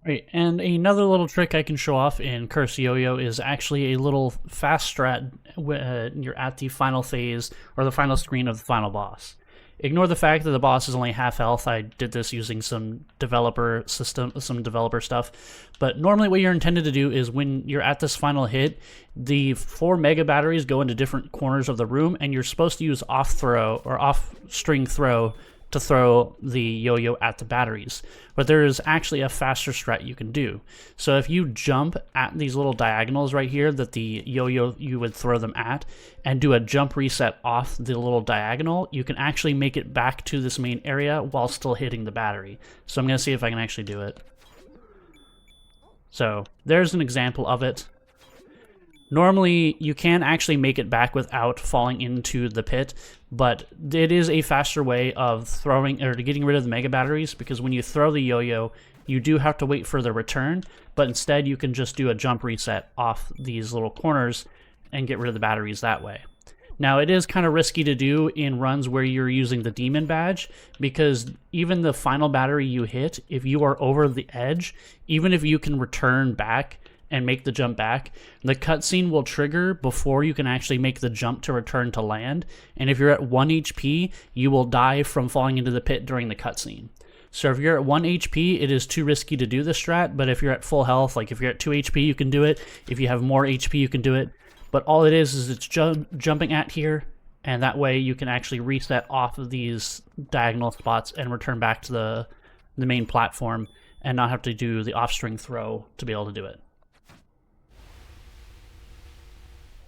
Right, and another little trick I can show off in Curse Yo-Yo is actually a little fast strat when you're at the final phase or the final screen of the final boss. Ignore the fact that the boss is only half health. I did this using some developer stuff. But normally what you're intended to do is when you're at this final hit, the 4 mega batteries go into different corners of the room, and you're supposed to use Offstring Throw to throw the yo-yo at the batteries. But there is actually a faster strat you can do. So if you jump at these little diagonals right here that the yo-yo you would throw them at, and do a jump reset off the little diagonal, you can actually make it back to this main area while still hitting the battery. So I'm going to see if I can actually do it. So there's an example of it. Normally, you can actually make it back without falling into the pit, but it is a faster way of throwing or getting rid of the mega batteries, because when you throw the yo-yo, you do have to wait for the return, but instead you can just do a jump reset off these little corners and get rid of the batteries that way. Now, it is kind of risky to do in runs where you're using the demon badge, because even the final battery you hit, if you are over the edge, even if you can return back and make the jump back, the cutscene will trigger before you can actually make the jump to return to land. And if you're at 1 HP, you will die from falling into the pit during the cutscene. So if you're at 1 HP, it is too risky to do the strat, but if you're at full health, like if you're at 2 HP, you can do it. If you have more HP, you can do it. But all it is it's jumping at here, and that way you can actually reset off of these diagonal spots and return back to the main platform and not have to do the Offstring Throw to be able to do it.